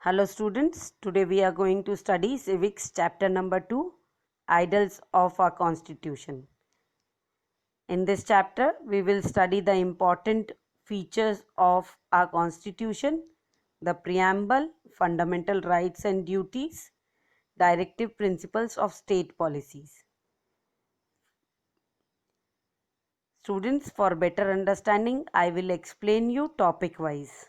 Hello students, today we are going to study civics chapter number 2, Ideals of our Constitution. In this chapter, we will study the important features of our Constitution, the preamble, fundamental rights and duties, directive principles of state policies. Students, for better understanding, I will explain you topic wise.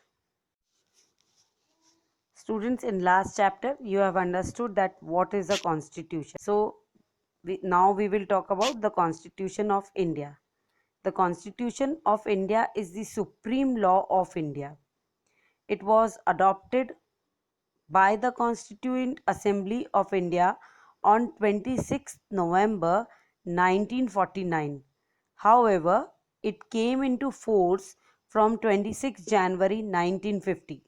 Students, in last chapter you have understood that what is a constitution. So now we will talk about the Constitution of India. The Constitution of India is the supreme law of India. It was adopted by the Constituent Assembly of India on 26 November 1949. However, it came into force from 26 January 1950.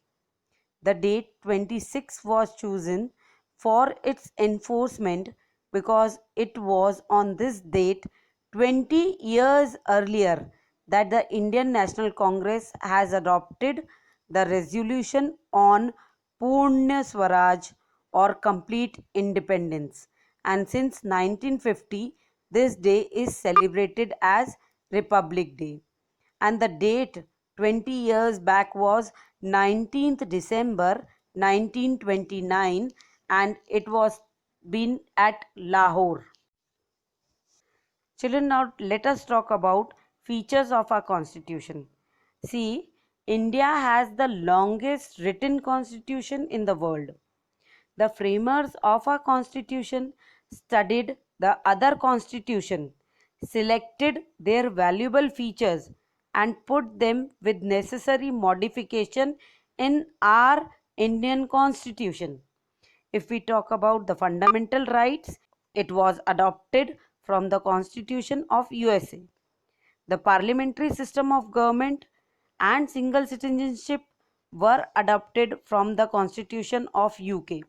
The date 26 was chosen for its enforcement because it was on this date 20 years earlier that the Indian National Congress has adopted the resolution on Purna Swaraj or complete independence, and since 1950 this day is celebrated as Republic Day, and the date 20 years back was 19th December 1929, and it was been at Lahore. Children, now let us talk about features of our constitution. See, India has the longest written constitution in the world. The framers of our constitution studied the other constitution, selected their valuable features and put them with necessary modification in our Indian constitution. If we talk about the fundamental rights, it was adopted from the Constitution of USA. The parliamentary system of government and single citizenship were adopted from the Constitution of UK.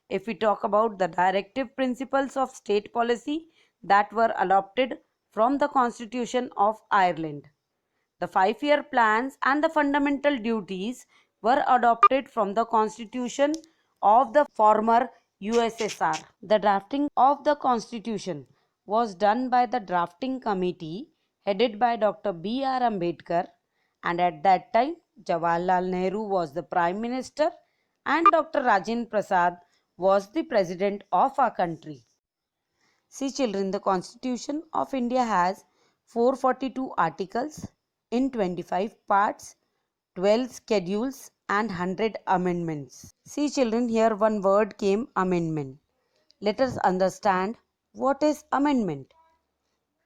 If we talk about the directive principles of state policy, that were adopted from the Constitution of Ireland. The 5-year plans and the fundamental duties were adopted from the Constitution of the former USSR. The drafting of the Constitution was done by the drafting committee headed by Dr. B.R. Ambedkar, and at that time Jawaharlal Nehru was the Prime Minister and Dr. Rajendra Prasad was the President of our country. See children, the Constitution of India has 442 articles in 25 parts, 12 schedules and 100 amendments. See children, here one word came, amendment. Let us understand what is amendment.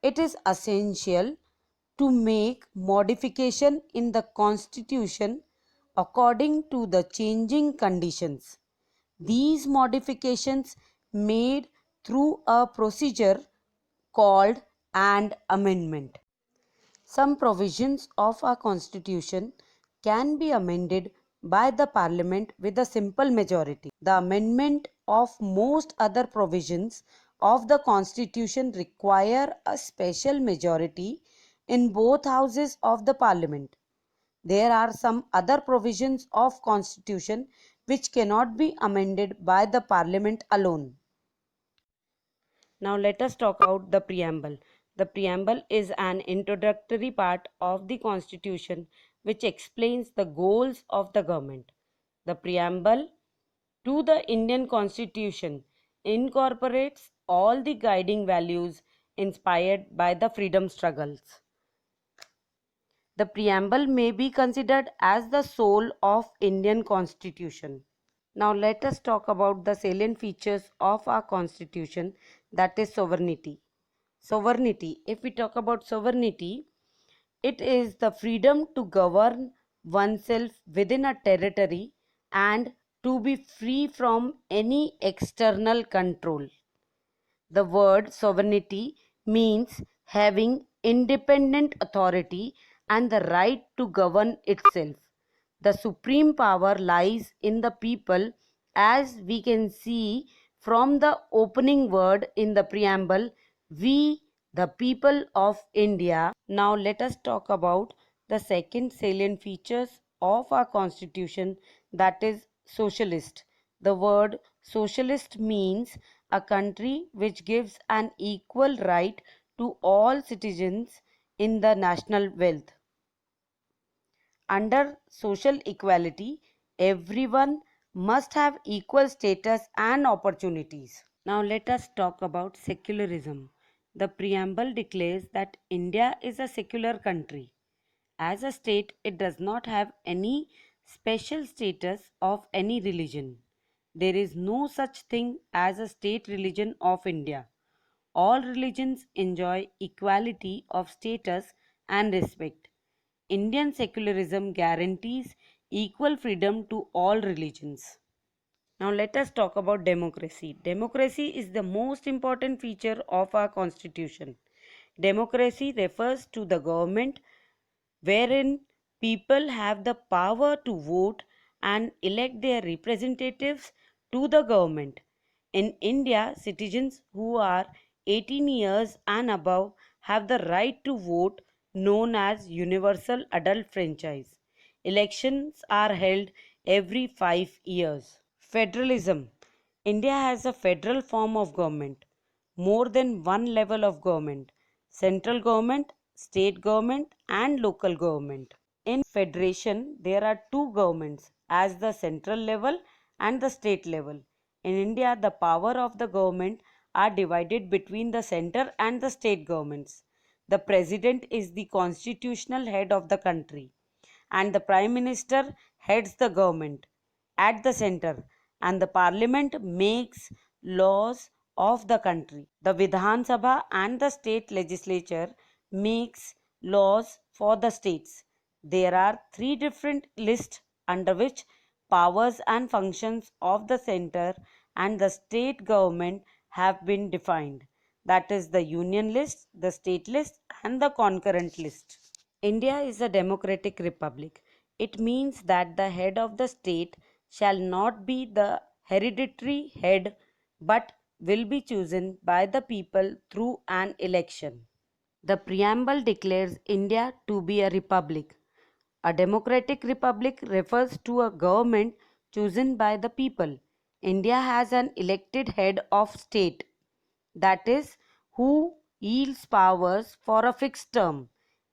It is essential to make modification in the Constitution according to the changing conditions. These modifications made through a procedure called an amendment. Some provisions of our constitution can be amended by the parliament with a simple majority. The amendment of most other provisions of the constitution require a special majority in both houses of the parliament. There are some other provisions of constitution which cannot be amended by the parliament alone. Now let us talk about the preamble. The preamble is an introductory part of the constitution which explains the goals of the government. The preamble to the Indian constitution incorporates all the guiding values inspired by the freedom struggles. The preamble may be considered as the soul of Indian constitution. Now let us talk about the salient features of our constitution, that is sovereignty. Sovereignty, if we talk about sovereignty, it is the freedom to govern oneself within a territory and to be free from any external control. The word sovereignty means having independent authority and the right to govern itself. The supreme power lies in the people, as we can see from the opening word in the preamble, we the people of India. Now let us talk about the second salient features of our constitution, that is socialist. The word socialist means a country which gives an equal right to all citizens in the national wealth. Under social equality, everyone must have equal status and opportunities. Now let us talk about secularism. The preamble declares that India is a secular country. As a state, it does not have any special status of any religion. There is no such thing as a state religion of India. All religions enjoy equality of status and respect. Indian secularism guarantees equal freedom to all religions. Now let us talk about democracy. Democracy is the most important feature of our constitution. Democracy refers to the government wherein people have the power to vote and elect their representatives to the government. In India, citizens who are 18 years and above have the right to vote, known as universal adult franchise. Elections are held every 5 years. Federalism. India has a federal form of government, more than one level of government: central government, state government, and local government. In federation, there are two governments, as the central level and the state level. In India, the power of the government are divided between the center and the state governments. The president is the constitutional head of the country, and the prime minister heads the government at the center, and the parliament makes laws of the country. The Vidhan Sabha and the state legislature makes laws for the states. There are three different lists under which powers and functions of the center and the state government have been defined. That is the union list, the state list, and the concurrent list. India is a democratic republic. It means that the head of the state shall not be the hereditary head but will be chosen by the people through an election. The preamble declares India to be a republic. A democratic republic refers to a government chosen by the people. India has an elected head of state, that is, who yields powers for a fixed term.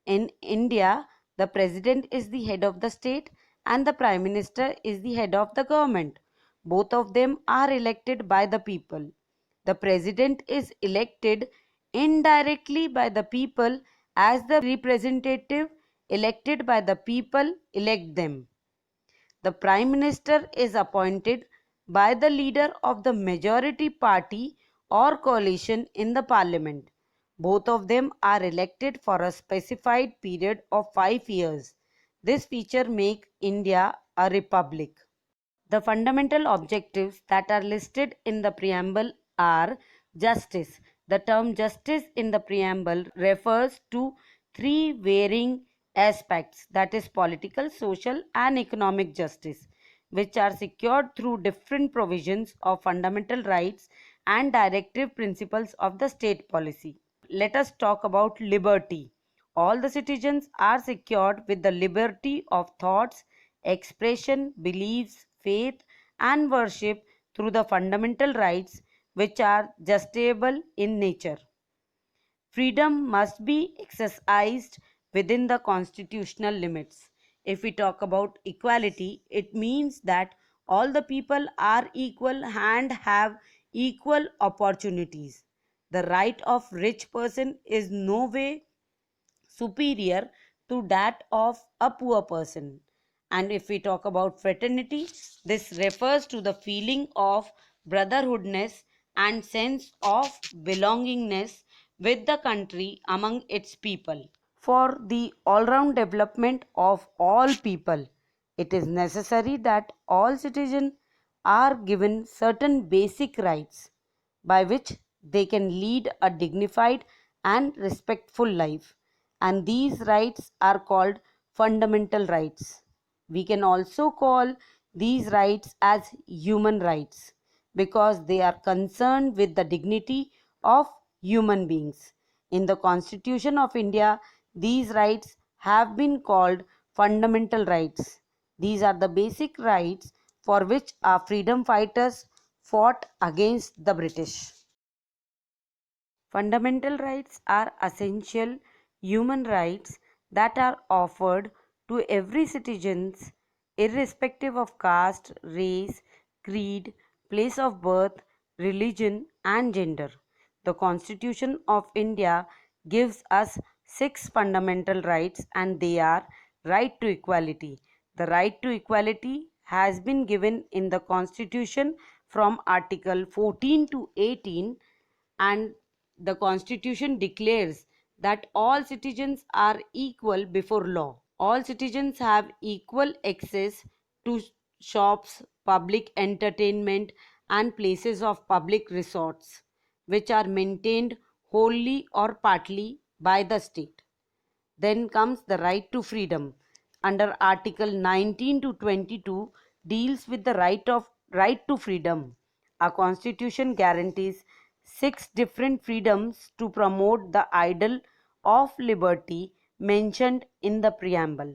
In India, the president is the head of the state and the prime minister is the head of the government. Both of them are elected by the people. The president is elected indirectly by the people, as the representative elected by the people elect them. The Prime Minister is appointed by the leader of the majority party or coalition in the parliament. Both of them are elected for a specified period of 5 years. This feature makes India a republic. The fundamental objectives that are listed in the preamble are justice. The term justice in the preamble refers to three varying aspects, that is, political, social, and economic justice, which are secured through different provisions of fundamental rights and directive principles of the state policy. Let us talk about liberty. All the citizens are secured with the liberty of thoughts, expression, beliefs, faith, and worship through the fundamental rights which are justiciable in nature. Freedom must be exercised within the constitutional limits. If we talk about equality, it means that all the people are equal and have equal opportunities. The right of rich person is no way superior to that of a poor person. And if we talk about fraternity, this refers to the feeling of brotherhoodness and sense of belongingness with the country among its people. For the all round development of all people, it is necessary that all citizens are given certain basic rights by which they can lead a dignified and respectful life, and these rights are called fundamental rights. We can also call these rights as human rights because they are concerned with the dignity of human beings. In the Constitution of India, these rights have been called fundamental rights. These are the basic rights for which our freedom fighters fought against the British. Fundamental rights are essential human rights that are offered to every citizen irrespective of caste, race, creed, place of birth, religion and gender. The Constitution of India gives us 6 fundamental rights and they are: right to equality. The right to equality has been given in the Constitution from Article 14 to 18, and the Constitution declares that all citizens are equal before law. All citizens have equal access to shops, public entertainment, and places of public resorts, which are maintained wholly or partly by the state. Then comes the right to freedom. Under Article 19 to 22 deals with the right to freedom. Our Constitution guarantees 6 different freedoms to promote the ideal of liberty mentioned in the preamble.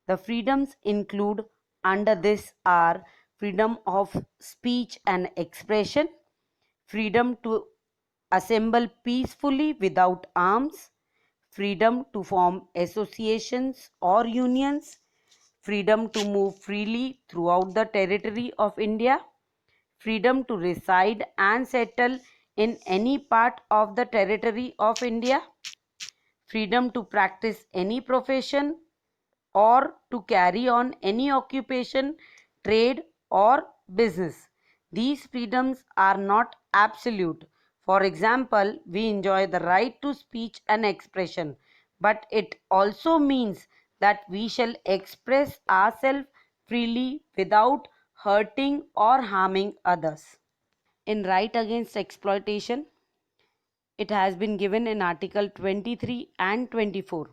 The freedoms include under this are freedom of speech and expression, freedom to assemble peacefully without arms, freedom to form associations or unions, freedom to move freely throughout the territory of India, freedom to reside and settle in any part of the territory of India, freedom to practice any profession or to carry on any occupation, trade, or business. These freedoms are not absolute. For example, we enjoy the right to speech and expression, but it also means that we shall express ourselves freely without hurting or harming others. In right against exploitation, it has been given in Article 23 and 24.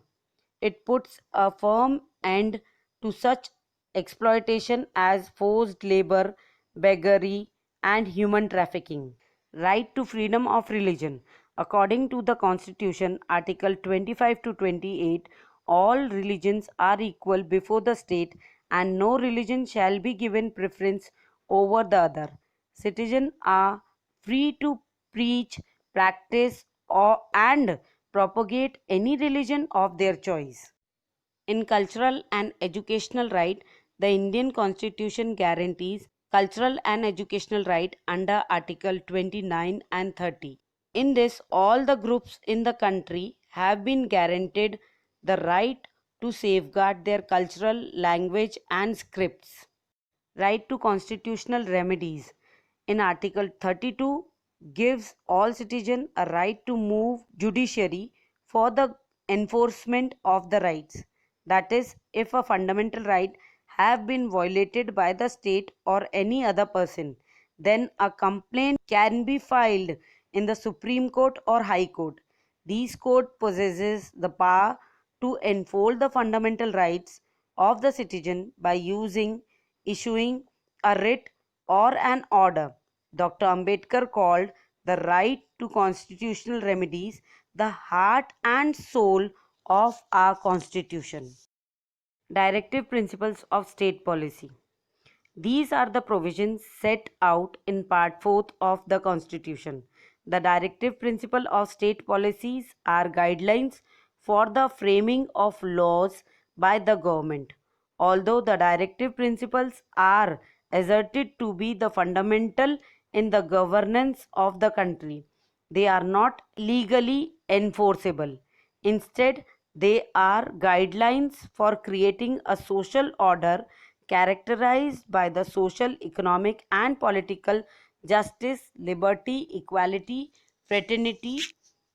It puts a firm end to such exploitation as forced labor, beggary, and human trafficking. Right to freedom of religion. According to the Constitution, Article 25 to 28, all religions are equal before the state and no religion shall be given preference over the other. Citizens are free to preach, practice, and propagate any religion of their choice. In cultural and educational right, the Indian Constitution guarantees cultural and educational right under Article 29 and 30. In this, all the groups in the country have been guaranteed the right to safeguard their cultural language and scripts. Right to constitutional remedies. In Article 32 gives all citizens a right to move judiciary for the enforcement of the rights. That is, if a fundamental right have been violated by the state or any other person, then a complaint can be filed in the Supreme Court or High Court. These court possesses the power to enforce the fundamental rights of the citizen by issuing a writ or an order. Dr. Ambedkar called the right to constitutional remedies the heart and soul of our Constitution. Directive Principles of State Policy. These are the provisions set out in Part 4 of the Constitution. The directive principle of state policies are guidelines for the framing of laws by the government. Although the directive principles are asserted to be the fundamental in the governance of the country, they are not legally enforceable. Instead, they are guidelines for creating a social order characterized by the social, economic, and political justice, liberty, equality, fraternity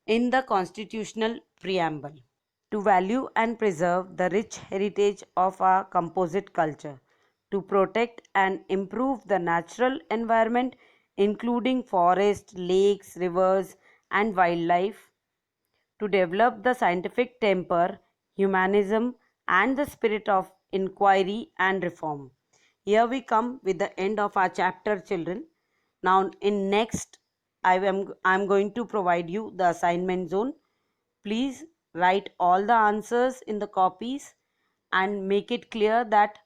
in the constitutional preamble. To value and preserve the rich heritage of our composite culture, to protect and improve the natural environment, including forests, lakes, rivers, and wildlife, to develop the scientific temper, humanism, and the spirit of inquiry and reform. Here we come with the end of our chapter, children. Now, in next, I am going to provide you the assignment zone. Please write all the answers in the copies and make it clear that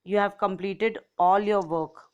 you have completed all your work.